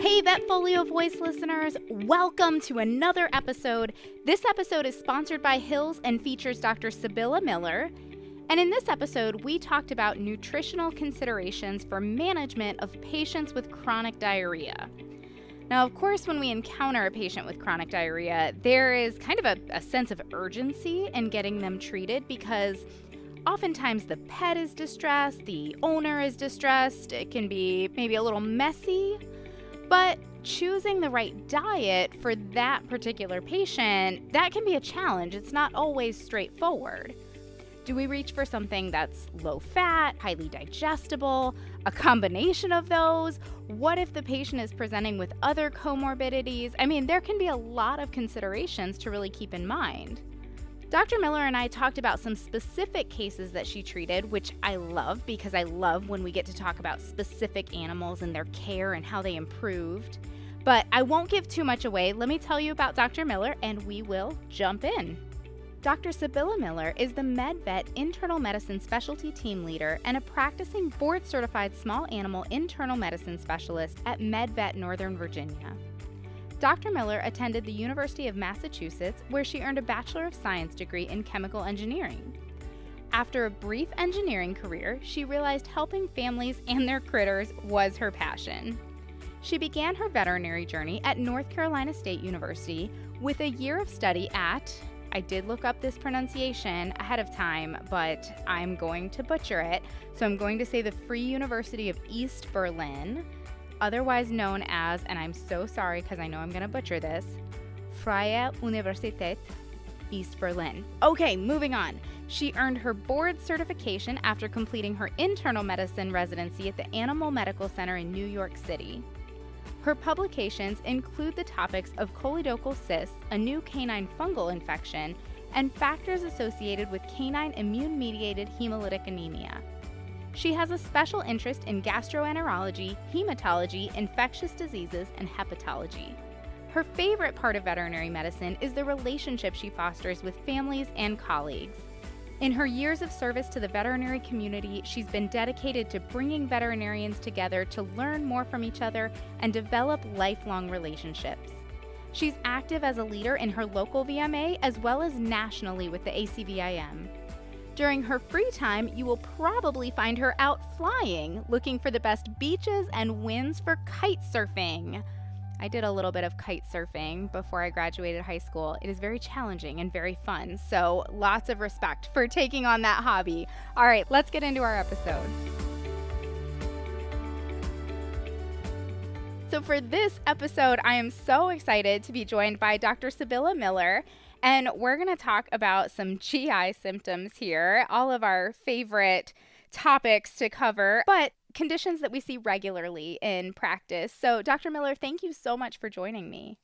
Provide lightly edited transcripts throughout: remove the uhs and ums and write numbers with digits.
Hey, VetFolio Voice listeners, welcome to another episode. This episode is sponsored by Hills and features Dr. Sibylla Miller. And in this episode, we talked about nutritional considerations for management of patients with chronic diarrhea. Now, of course, when we encounter a patient with chronic diarrhea, there is kind of a sense of urgency in getting them treated because oftentimes the pet is distressed, the owner is distressed, it can be maybe a little messy. But choosing the right diet for that particular patient, that can be a challenge. It's not always straightforward. Do we reach for something that's low fat, highly digestible, a combination of those? What if the patient is presenting with other comorbidities? I mean, there can be a lot of considerations to really keep in mind. Dr. Miller and I talked about some specific cases that she treated, which I love because I love when we get to talk about specific animals and their care and how they improved. But I won't give too much away. Let me tell you about Dr. Miller and we will jump in. Dr. Sibylla Miller is the MedVet Internal Medicine Specialty Team Leader and a practicing board-certified small animal internal medicine specialist at MedVet Northern Virginia. Dr. Miller attended the University of Massachusetts, where she earned a Bachelor of Science degree in chemical engineering. After a brief engineering career, she realized helping families and their critters was her passion. She began her veterinary journey at North Carolina State University with a year of study at, I did look up this pronunciation ahead of time, but I'm going to butcher it, so I'm going to say the Free University of East Berlin, otherwise known as, and I'm so sorry because I know I'm going to butcher this, Freie Universität East Berlin. Okay, moving on. She earned her board certification after completing her internal medicine residency at the Animal Medical Center in New York City. Her publications include the topics of choledochal cysts, a new canine fungal infection, and factors associated with canine immune-mediated hemolytic anemia. She has a special interest in gastroenterology, hematology, infectious diseases, and hepatology. Her favorite part of veterinary medicine is the relationship she fosters with families and colleagues. In her years of service to the veterinary community, she's been dedicated to bringing veterinarians together to learn more from each other and develop lifelong relationships. She's active as a leader in her local VMA as well as nationally with the ACVIM. During her free time, you will probably find her out flying, looking for the best beaches and winds for kite surfing. I did a little bit of kite surfing before I graduated high school. It is very challenging and very fun, so lots of respect for taking on that hobby. All right, let's get into our episode. So for this episode, I am so excited to be joined by Dr. Sibylla Miller. And we're going to talk about some GI symptoms here, all of our favorite topics to cover, but conditions that we see regularly in practice. So, Dr. Miller, thank you so much for joining me.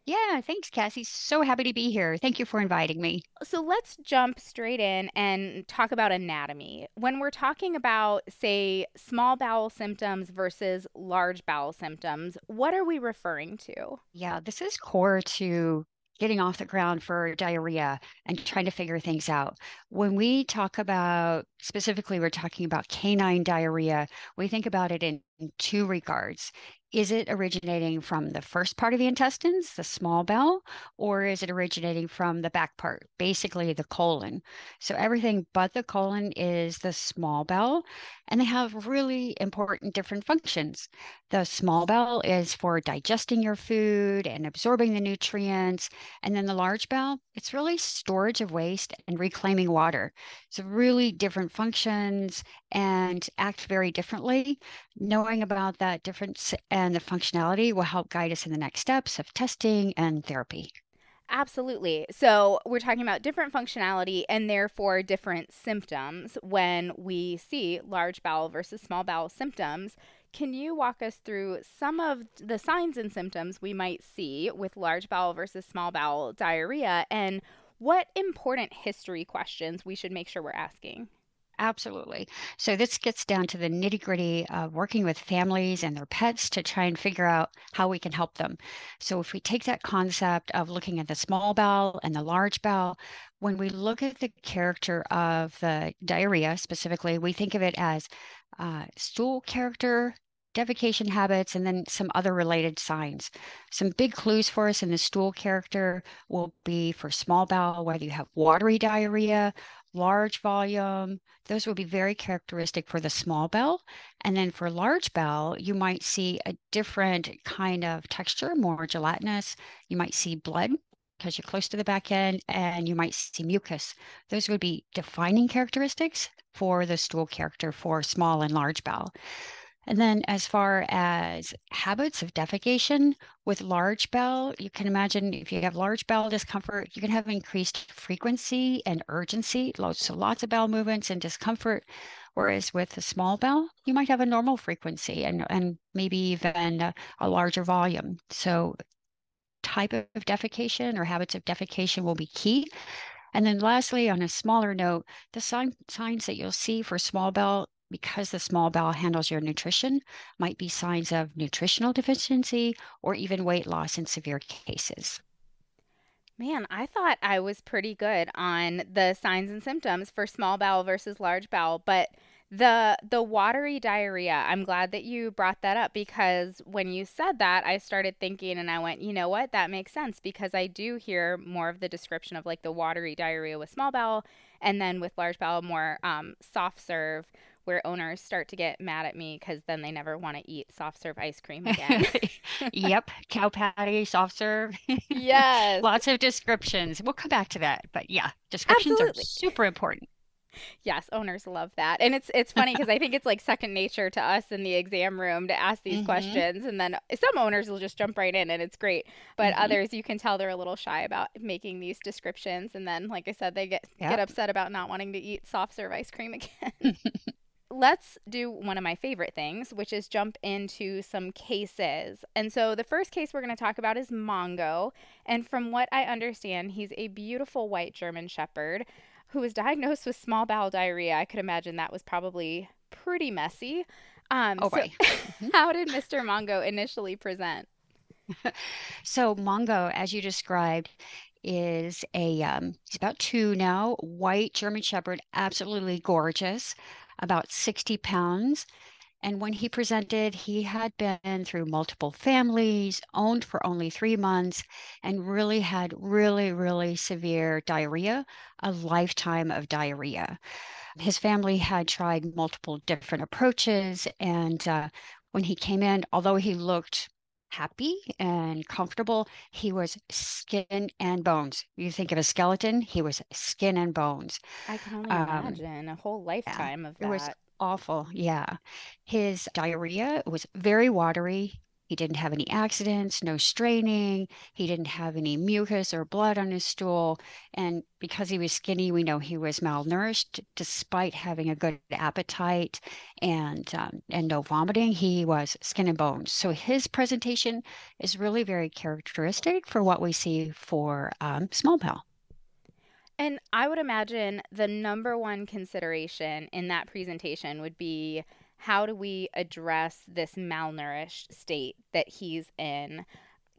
Yeah, thanks, Cassie. So happy to be here. Thank you for inviting me. So let's jump straight in and talk about anatomy. When we're talking about, say, small bowel symptoms versus large bowel symptoms, what are we referring to? Yeah, this is core to getting off the ground for diarrhea and trying to figure things out. When we talk about, specifically, we're talking about canine diarrhea, we think about it in two regards. Is it originating from the first part of the intestines, the small bowel, or is it originating from the back part, basically the colon? So everything but the colon is the small bowel, and they have really important different functions. The small bowel is for digesting your food and absorbing the nutrients, and then the large bowel, it's really storage of waste and reclaiming water. So really different functions and act very differently. Knowing about that difference and the functionality will help guide us in the next steps of testing and therapy. Absolutely. So we're talking about different functionality and therefore different symptoms when we see large bowel versus small bowel symptoms. Can you walk us through some of the signs and symptoms we might see with large bowel versus small bowel diarrhea and what important history questions we should make sure we're asking? Absolutely. So this gets down to the nitty-gritty of working with families and their pets to try and figure out how we can help them. So if we take that concept of looking at the small bowel and the large bowel, when we look at the character of the diarrhea specifically, we think of it as stool character, defecation habits, and then some other related signs. Some big clues for us in the stool character will be for small bowel, whether you have watery diarrhea, large volume. Those will be very characteristic for the small bowel. And then for large bowel, you might see a different kind of texture, more gelatinous. You might see blood because you're close to the back end, and you might see mucus. Those would be defining characteristics for the stool character for small and large bowel. And then as far as habits of defecation with large bowel, you can imagine if you have large bowel discomfort, you can have increased frequency and urgency, so lots of bowel movements and discomfort. Whereas with the small bowel, you might have a normal frequency and maybe even a larger volume. So type of defecation or habits of defecation will be key. And then lastly, on a smaller note, the signs that you'll see for small bowel, because the small bowel handles your nutrition, might be signs of nutritional deficiency or even weight loss in severe cases. Man, I thought I was pretty good on the signs and symptoms for small bowel versus large bowel, but the watery diarrhea, I'm glad that you brought that up because when you said that, I started thinking and I went, you know what? That makes sense because I do hear more of the description of like the watery diarrhea with small bowel and then with large bowel more soft serve where owners start to get mad at me because then they never want to eat soft serve ice cream again. Yep, cow patty, soft serve, Yes, lots of descriptions. We'll come back to that, but yeah, descriptions are absolutely. super important. Yes, owners love that. And it's funny because I think it's like second nature to us in the exam room to ask these Hmm. questions and then some owners will just jump right in and it's great. But Hmm. others you can tell they're a little shy about making these descriptions and then like I said they get Yep. upset about not wanting to eat soft serve ice cream again. Let's do one of my favorite things, which is jump into some cases. And so the first case we're going to talk about is Mongo. And from what I understand, he's a beautiful white German Shepherd who was diagnosed with small bowel diarrhea. I could imagine that was probably pretty messy. Oh So, boy. Mhm. how did Mr. Mongo initially present? So Mongo, as you described, is he's about two now, white German Shepherd, absolutely gorgeous, about 60 pounds. And when he presented, he had been through multiple families, owned for only 3 months, and really had really severe diarrhea, a lifetime of diarrhea. His family had tried multiple different approaches, and when he came in, although he looked happy and comfortable, he was skin and bones. You think of a skeleton, he was skin and bones. I can only Um, imagine a whole yeah, lifetime of it was that. awful. Yeah. His diarrhea was very watery. He didn't have any accidents, no straining. He didn't have any mucus or blood on his stool. And because he was skinny, we know he was malnourished despite having a good appetite and no vomiting. He was skin and bones. So his presentation is really very characteristic for what we see for small bowel. And I would imagine the number one consideration in that presentation would be how do we address this malnourished state that he's in?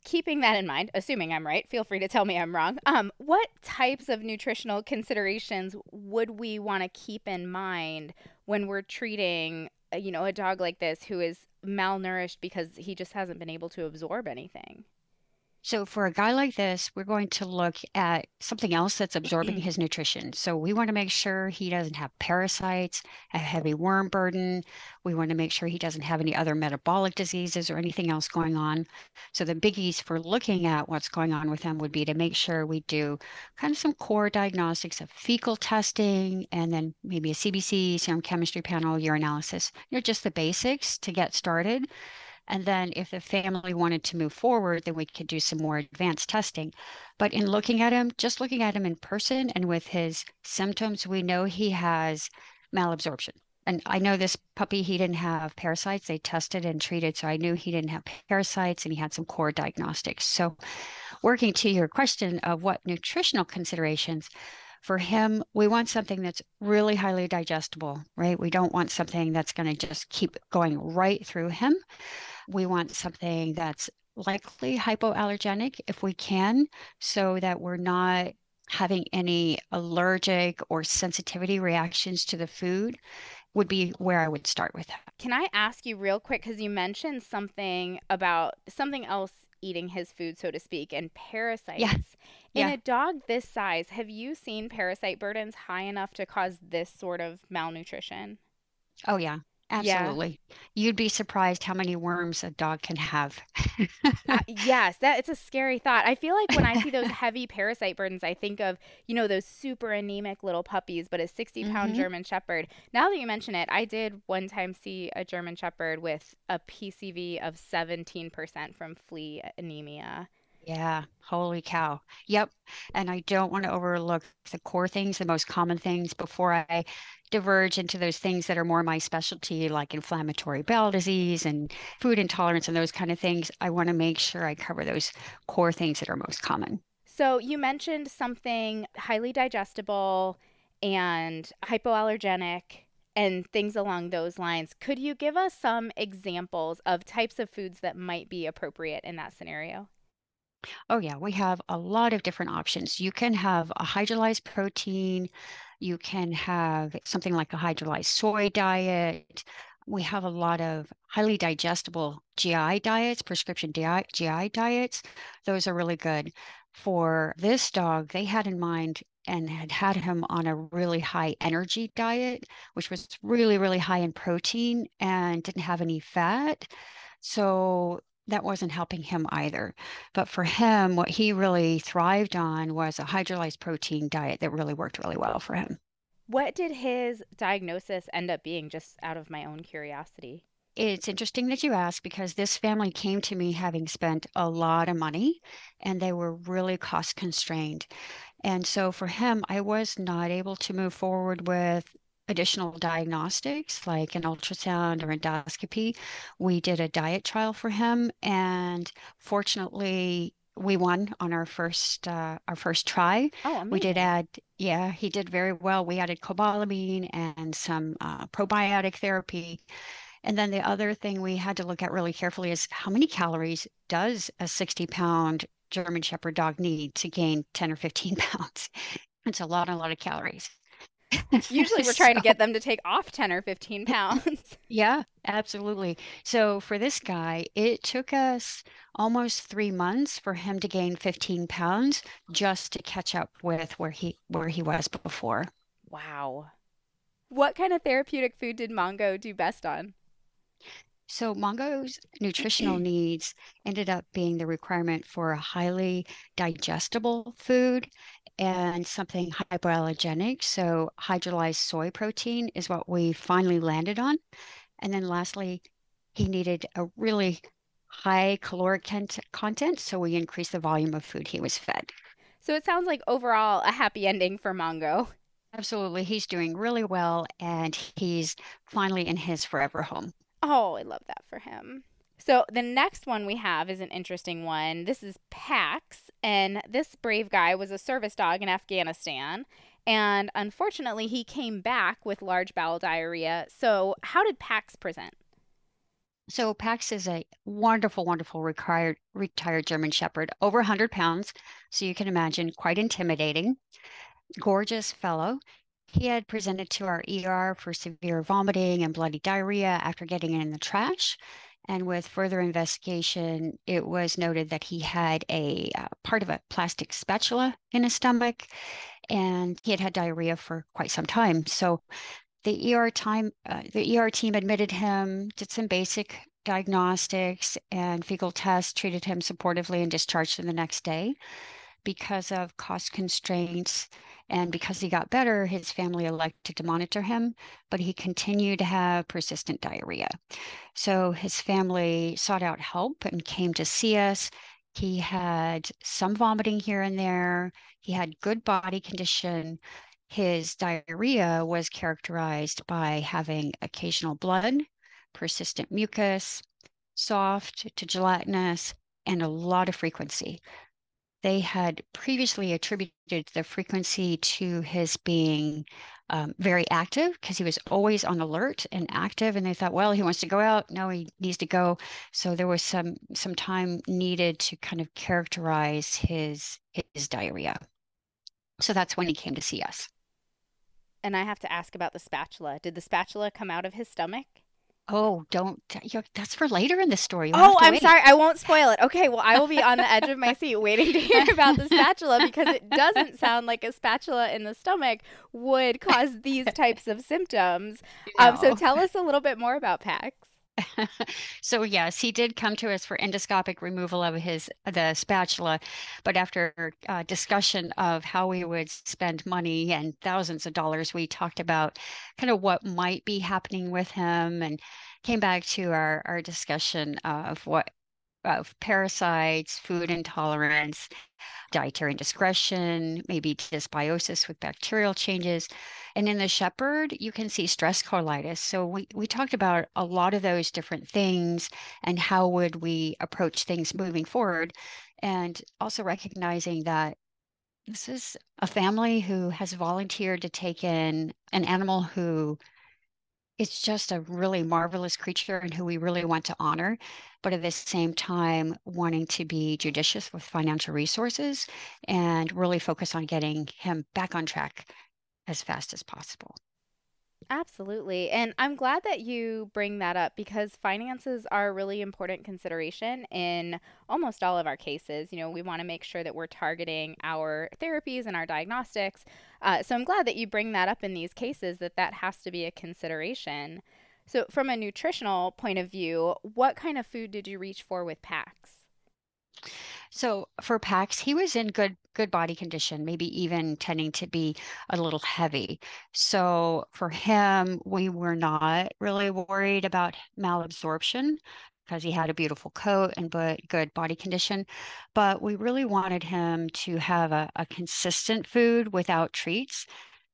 Keeping that in mind, assuming I'm right, feel free to tell me I'm wrong. What types of nutritional considerations would we want to keep in mind when we're treating, a dog like this who is malnourished because he just hasn't been able to absorb anything? So for a guy like this, we're going to look at something else that's absorbing his nutrition. So we want to make sure he doesn't have parasites, a heavy worm burden. We want to make sure he doesn't have any other metabolic diseases or anything else going on. So the biggies for looking at what's going on with him would be to make sure we do kind of some core diagnostics of fecal testing and then maybe a CBC, serum chemistry panel, urinalysis. Just the basics to get started. And then if the family wanted to move forward, then we could do some more advanced testing. But in looking at him, just looking at him in person and with his symptoms, we know he has malabsorption. And I know this puppy, he didn't have parasites. They tested and treated. So I knew he didn't have parasites and he had some core diagnostics. So working to your question of what nutritional considerations, for him, we want something that's really highly digestible, right? We don't want something that's going to just keep going right through him. We want something that's likely hypoallergenic if we can, so that we're not having any allergic or sensitivity reactions to the food. would be where I would start with that. Can I ask you real quick, because you mentioned something about something else eating his food, so to speak, and Yeah, parasites. In yeah. a dog this size, have you seen parasite burdens high enough to cause this sort of malnutrition? Oh, yeah, Yeah. absolutely. You'd be surprised how many worms a dog can have. Yes, that it's a scary thought. I feel like when I see those heavy parasite burdens, I think of, those super anemic little puppies, but a 60-pound Hmm. German Shepherd. Now that you mention it, I did one time see a German Shepherd with a PCV of 17% from flea anemia. Yeah, holy cow. Yep. And I don't want to overlook the core things, the most common things before I diverge into those things that are more my specialty, like inflammatory bowel disease and food intolerance and those kind of things. I want to make sure I cover those core things that are most common. So you mentioned something highly digestible and hypoallergenic and things along those lines. Could you give us some examples of types of foods that might be appropriate in that scenario? Oh, yeah, we have a lot of different options. You can have a hydrolyzed protein, you can have something like a hydrolyzed soy diet. We have a lot of highly digestible GI diets, prescription GI diets. Those are really good. For this dog, they had in mind and had him on a really high energy diet, which was really, really high in protein and didn't have any fat. So that wasn't helping him either. But for him, what he really thrived on was a hydrolyzed protein diet that really worked really well for him. What did his diagnosis end up being, just out of my own curiosity? It's interesting that you ask because this family came to me having spent a lot of money and they were really cost constrained. And so for him, I was not able to move forward with additional diagnostics like an ultrasound or endoscopy. We did a diet trial for him, and fortunately, we won on our first try. Oh, We did amazing. add, yeah, he did very well. We added cobalamin and some probiotic therapy. And then the other thing we had to look at really carefully is how many calories does a 60-pound German Shepherd dog need to gain 10 or 15 pounds? It's a lot of calories. Usually we're trying to So, get them to take off 10 or 15 pounds. yeah, absolutely. So for this guy, it took us almost 3 months for him to gain 15 pounds just to catch up with where he was before. Wow. What kind of therapeutic food did Mongo do best on? So Mongo's nutritional needs ended up being the requirement for a highly digestible food and something hypoallergenic. So hydrolyzed soy protein is what we finally landed on. And then lastly, he needed a really high caloric content, so we increased the volume of food he was fed. So it sounds like overall a happy ending for Mongo. Absolutely, he's doing really well, and he's finally in his forever home. Oh, I love that for him. So the next one we have is an interesting one. This is Pax, and this brave guy was a service dog in Afghanistan. And unfortunately, he came back with large bowel diarrhea. So, how did Pax present? So Pax is a wonderful, wonderful retired German Shepherd, over 100 pounds. So you can imagine, quite intimidating. Gorgeous fellow. He had presented to our ER for severe vomiting and bloody diarrhea after getting in the trash. And with further investigation, it was noted that he had a part of a plastic spatula in his stomach, and he had had diarrhea for quite some time. So the ER team admitted him, did some basic diagnostics and fecal tests, treated him supportively, and discharged him the next day. Because of cost constraints and because he got better, his family elected to monitor him, but he continued to have persistent diarrhea. So his family sought out help and came to see us. He had some vomiting here and there. He had good body condition. His diarrhea was characterized by having occasional blood, persistent mucus, soft to gelatinous, and a lot of frequency. They had previously attributed the frequency to his being very active because he was always on alert and active. And they thought, well, he wants to go out. No, he needs to go. So there was some time needed to kind of characterize his diarrhea. So that's when he came to see us. And I have to ask about the spatula. Did the spatula come out of his stomach? Oh, don't, that's for later in the story. You'll have Oh, to I'm wait. sorry. I won't spoil it. Okay, well, I will be on the edge of my seat waiting to hear about the spatula because it doesn't sound like a spatula in the stomach would cause these types of symptoms. So No. tell us a little bit more about Pax. So yes, he did come to us for endoscopic removal of the spatula, but after discussion of how we would spend money and thousands of dollars, we talked about kind of what might be happening with him and came back to our discussion of parasites, food intolerance, dietary indiscretion, maybe dysbiosis with bacterial changes. And in the shepherd, you can see stress colitis. So we talked about a lot of those different things and how would we approach things moving forward. And also recognizing that this is a family who has volunteered to take in an animal who is just a really marvelous creature and who we really want to honor, but at the same time, wanting to be judicious with financial resources and really focus on getting him back on track as fast as possible. Absolutely. And I'm glad that you bring that up because finances are a really important consideration in almost all of our cases. We want to make sure that we're targeting our therapies and our diagnostics. So I'm glad that you bring that up in these cases, that has to be a consideration. So, from a nutritional point of view, what kind of food did you reach for with PAX? So for Pax, he was in good body condition, maybe even tending to be a little heavy. So for him, we were not really worried about malabsorption because he had a beautiful coat and good body condition. But we really wanted him to have a consistent food without treats.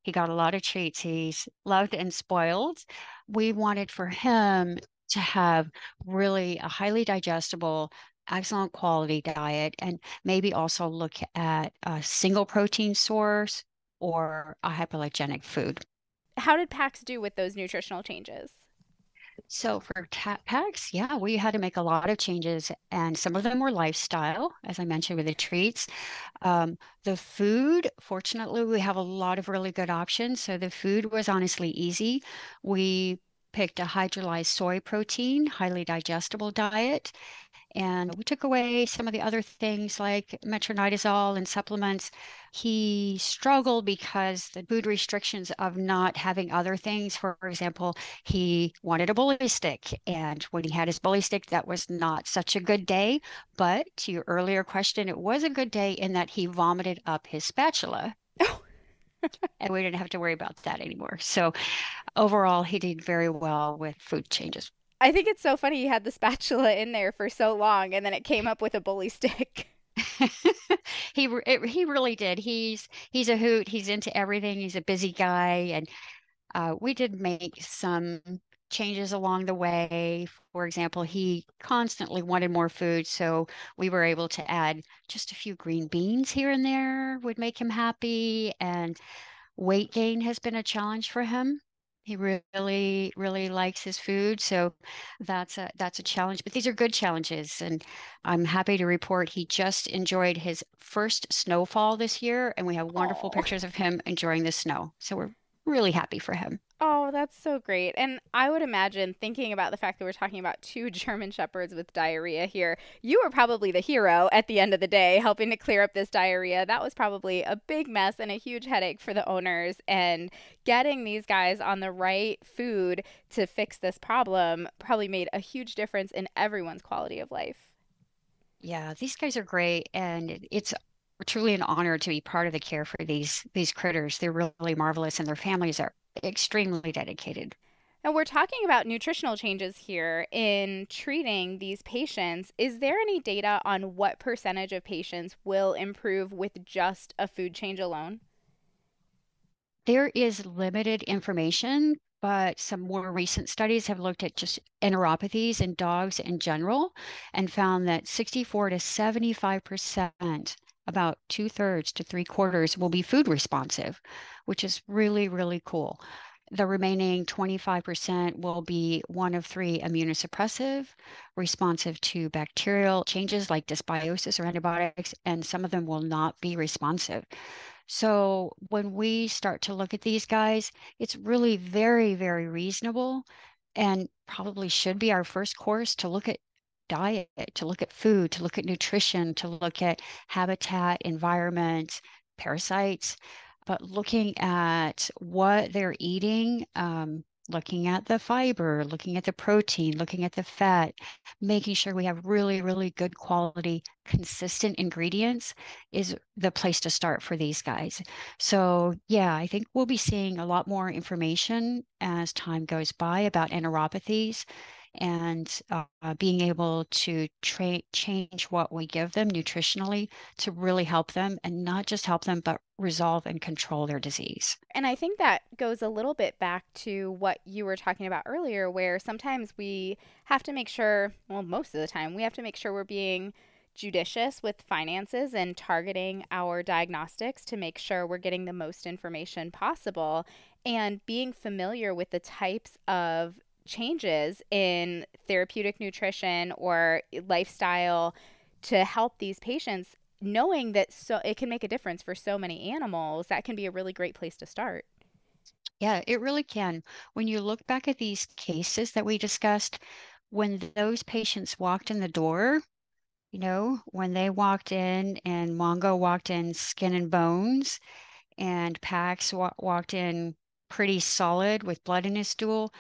He got a lot of treats. He's loved and spoiled. We wanted for him to have really a highly digestible, excellent quality diet, and maybe also look at a single protein source or a hyperglycemic food. How did PAX do with those nutritional changes? So for packs, yeah, we had to make a lot of changes, and some of them were lifestyle, as I mentioned with the treats. The food, fortunately, we have a lot of really good options. So the food was honestly easy. We picked a hydrolyzed soy protein, highly digestible diet. And we took away some of the other things like metronidazole and supplements. He struggled because the food restrictions of not having other things. For example, he wanted a bully stick. And when he had his bully stick, that was not such a good day. But to your earlier question, it was a good day in that he vomited up his spatula. And we didn't have to worry about that anymore. So overall, he did very well with food changes. I think it's so funny you had the spatula in there for so long and then it came up with a bully stick. He really did. He's a hoot. He's into everything. He's a busy guy, and we did make some changes along the way. For example, he constantly wanted more food, so we were able to add just a few green beans here and there would make him happy. And weight gain has been a challenge for him. He really, really likes his food, so that's a challenge. But these are good challenges, and I'm happy to report he just enjoyed his first snowfall this year, and we have wonderful Oh. pictures of him enjoying the snow. So we're really happy for him. Oh, that's so great. And I would imagine, thinking about the fact that we're talking about two German Shepherds with diarrhea here, you were probably the hero at the end of the day, helping to clear up this diarrhea. That was probably a big mess and a huge headache for the owners. And getting these guys on the right food to fix this problem probably made a huge difference in everyone's quality of life. Yeah, these guys are great, and it's truly an honor to be part of the care for these critters. They're really marvelous, and their families are extremely dedicated. Now, we're talking about nutritional changes here in treating these patients. Is there any data on what percentage of patients will improve with just a food change alone? There is limited information, but some more recent studies have looked at just enteropathies in dogs in general and found that 64 to 75%, about two-thirds to three-quarters, will be food responsive, which is really, really cool. The remaining 25% will be one of three immunosuppressive, responsive to bacterial changes like dysbiosis or antibiotics, and some of them will not be responsive. So when we start to look at these guys, it's really very, very reasonable and probably should be our first course to look at diet, to look at food, to look at nutrition, to look at habitat, environment, parasites, but looking at what they're eating, looking at the fiber, looking at the protein, looking at the fat, making sure we have really, really good quality, consistent ingredients is the place to start for these guys. So, yeah, I think we'll be seeing a lot more information as time goes by about enteropathies and being able to change what we give them nutritionally to really help them and not just help them, but resolve and control their disease. And I think that goes a little bit back to what you were talking about earlier, where sometimes we have to make sure, well, most of the time, we have to make sure we're being judicious with finances and targeting our diagnostics to make sure we're getting the most information possible and being familiar with the types of changes in therapeutic nutrition or lifestyle to help these patients, knowing that so it can make a difference for so many animals. That can be a really great place to start. Yeah, it really can. When you look back at these cases that we discussed, when those patients walked in the door, when they walked in and Mongo walked in skin and bones and Pax walked in pretty solid with blood in his stool,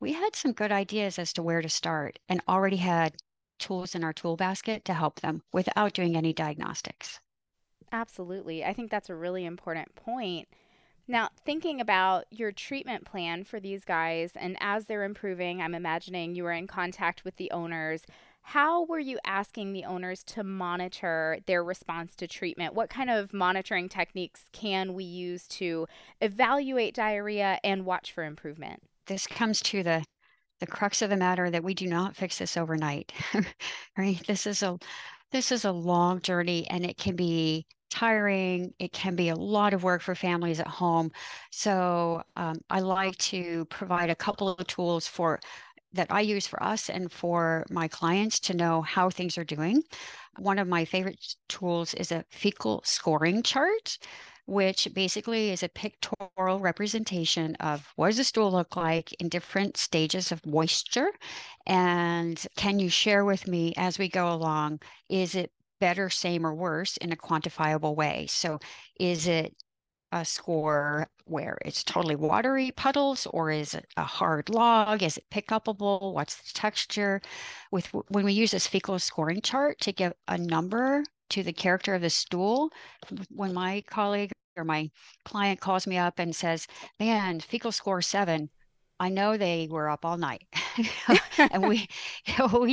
we had some good ideas as to where to start and already had tools in our tool basket to help them without doing any diagnostics. Absolutely. I think that's a really important point. Now, thinking about your treatment plan for these guys, and as they're improving, I'm imagining you were in contact with the owners. How were you asking the owners to monitor their response to treatment? What kind of monitoring techniques can we use to evaluate diarrhea and watch for improvement? This comes to the crux of the matter that we do not fix this overnight. Right? This is a long journey and it can be tiring. It can be a lot of work for families at home. So I like to provide a couple of tools for that I use for us and for my clients to know how things are doing. One of my favorite tools is a fecal scoring chart, which basically is a pictorial representation of what does the stool look like in different stages of moisture. And can you share with me as we go along, is it better, same, or worse in a quantifiable way? So is it a score where it's totally watery puddles, or is it a hard log? Is it pick upable? What's the texture? When we use this fecal scoring chart to give a number to the character of the stool, when my colleague or my client calls me up and says, "Man, fecal score 7," I know they were up all night, and we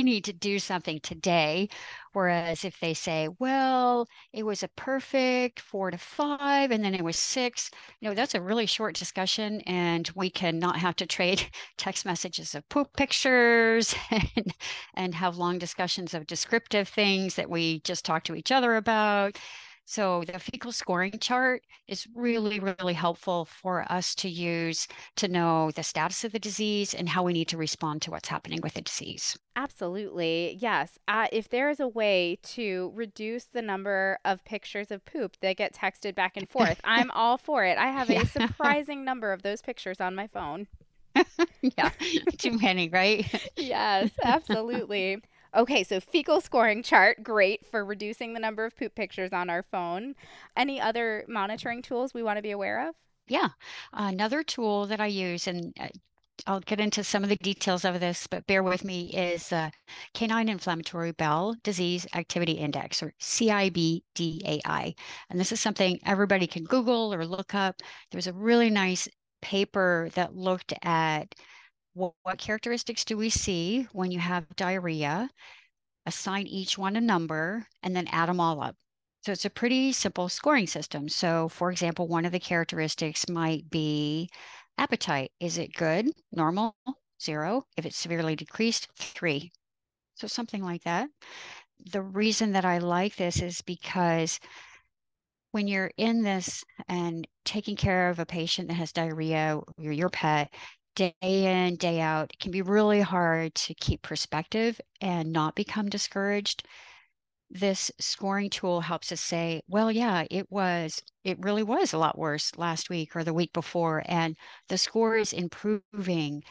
need to do something today. Whereas if they say, "Well, it was a perfect 4 to 5, and then it was 6," that's a really short discussion, and we can not have to trade text messages of poop pictures and have long discussions of descriptive things that we just talk to each other about. So the fecal scoring chart is really, really helpful for us to use to know the status of the disease and how we need to respond to what's happening with the disease. Absolutely. Yes. If there is a way to reduce the number of pictures of poop that get texted back and forth, I'm all for it. I have a Yeah. surprising number of those pictures on my phone. Yeah. Too many, right? Yes, absolutely. Okay, so fecal scoring chart, great for reducing the number of poop pictures on our phone. Any other monitoring tools we want to be aware of? Yeah. Another tool that I use, and I'll get into some of the details of this, but bear with me, is Canine Inflammatory Bowel Disease Activity Index, or CIBDAI. And this is something everybody can Google or look up. There's a really nice paper that looked at what characteristics do we see when you have diarrhea, assign each one a number, and then add them all up. So it's a pretty simple scoring system. So, for example, one of the characteristics might be appetite. Is it good? Normal? 0. If it's severely decreased, 3. So something like that. The reason that I like this is because when you're in this and taking care of a patient that has diarrhea or your pet, day in, day out, it can be really hard to keep perspective and not become discouraged. this scoring tool helps us say, well, yeah, it really was a lot worse last week or the week before, and the score is improving.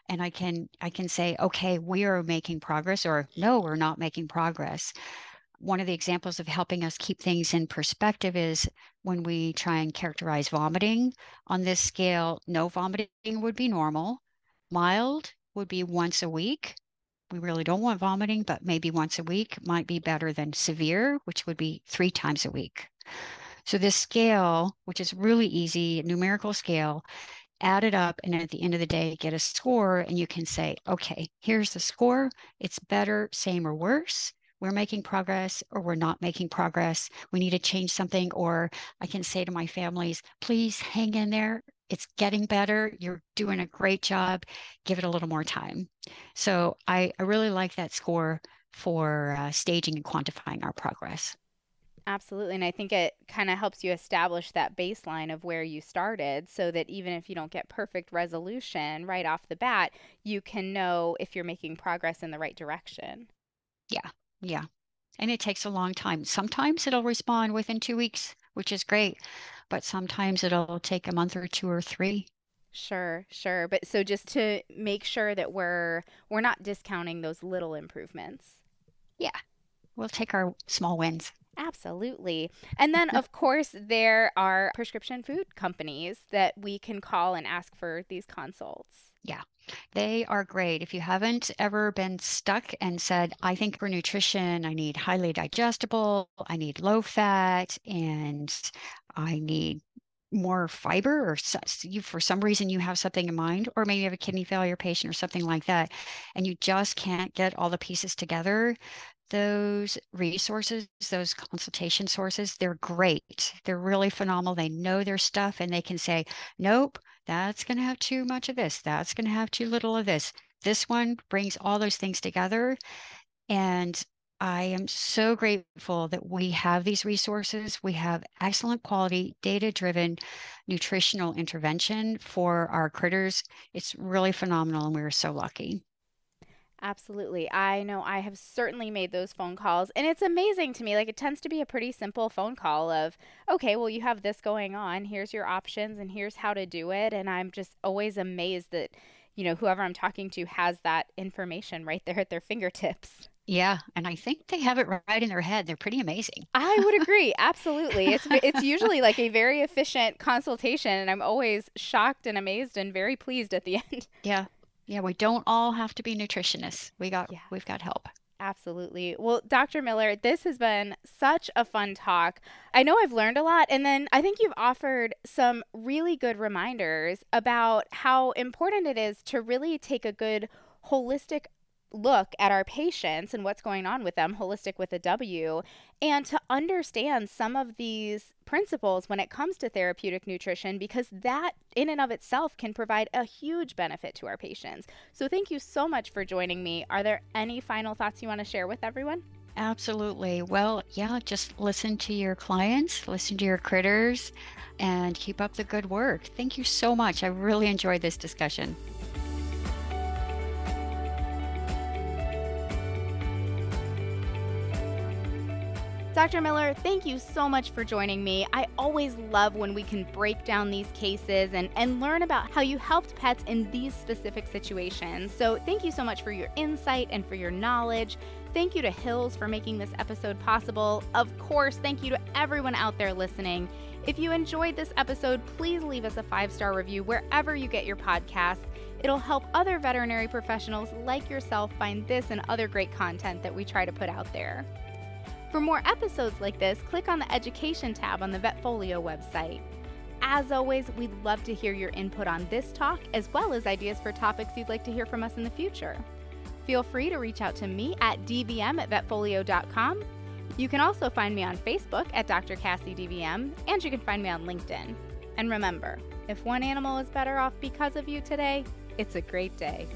And I can say, okay, we are making progress, or no, we're not making progress. One of the examples of helping us keep things in perspective is when we try and characterize vomiting. On this scale, no vomiting would be normal. Mild would be once a week. We really don't want vomiting, but maybe once a week might be better than severe, which would be 3 times a week. So this scale, which is really easy, a numerical scale, add it up, and at the end of the day, get a score, and you can say, okay, here's the score. It's better, same, or worse. We're making progress, or we're not making progress. We need to change something. Or I can say to my families, please hang in there. It's getting better. You're doing a great job. Give it a little more time. So I really like that score for staging and quantifying our progress. Absolutely. And I think it kind of helps you establish that baseline of where you started so that even if you don't get perfect resolution right off the bat, you can know if you're making progress in the right direction. Yeah, yeah. And it takes a long time. Sometimes it'll respond within 2 weeks, which is great, but sometimes it'll take a month or 2 or 3. Sure, sure. But so just to make sure that we're not discounting those little improvements. Yeah, we'll take our small wins. Absolutely. And then, of course, there are prescription food companies that we can call and ask for these consults. Yeah, they are great. If you haven't ever been stuck and said, I think for nutrition, I need highly digestible, I need low fat, and I need more fiber, or you, for some reason you have something in mind, or maybe you have a kidney failure patient or something like that, and you just can't get all the pieces together, those resources, those consultation sources, they're great. They're really phenomenal. They know their stuff, and they can say, nope, that's going to have too much of this. That's going to have too little of this. This one brings all those things together. And I am so grateful that we have these resources. We have excellent quality, data-driven nutritional intervention for our critters. It's really phenomenal, and we're so lucky. Absolutely. I know I have certainly made those phone calls, and it's amazing to me. Like, it tends to be a pretty simple phone call of, okay, well, you have this going on. Here's your options, and here's how to do it. And I'm just always amazed that, whoever I'm talking to has that information right there at their fingertips. Yeah, and I think they have it right in their head. They're pretty amazing. I would agree. Absolutely. It's usually like a very efficient consultation, and I'm always shocked and amazed and very pleased at the end. Yeah. Yeah, we don't all have to be nutritionists. Yeah. We've got help. Absolutely. Well, Dr. Miller, this has been such a fun talk. I know I've learned a lot, and then I think you've offered some really good reminders about how important it is to really take a good holistic look at our patients and what's going on with them, holistic with a W, and to understand some of these principles when it comes to therapeutic nutrition, because that in and of itself can provide a huge benefit to our patients. So thank you so much for joining me. Are there any final thoughts you want to share with everyone? Absolutely. Well, yeah, just listen to your clients, listen to your critters, and keep up the good work. Thank you so much. I really enjoyed this discussion. Dr. Miller, thank you so much for joining me. I always love when we can break down these cases and learn about how you helped pets in these specific situations. So thank you so much for your insight and for your knowledge. Thank you to Hills for making this episode possible. Of course, thank you to everyone out there listening. If you enjoyed this episode, please leave us a 5-star review wherever you get your podcasts. It'll help other veterinary professionals like yourself find this and other great content that we try to put out there. For more episodes like this, click on the Education tab on the VetFolio website. As always, we'd love to hear your input on this talk, as well as ideas for topics you'd like to hear from us in the future. Feel free to reach out to me at dvm@vetfolio.com. You can also find me on Facebook at Dr. Cassie DVM, and you can find me on LinkedIn. And remember, if one animal is better off because of you today, it's a great day.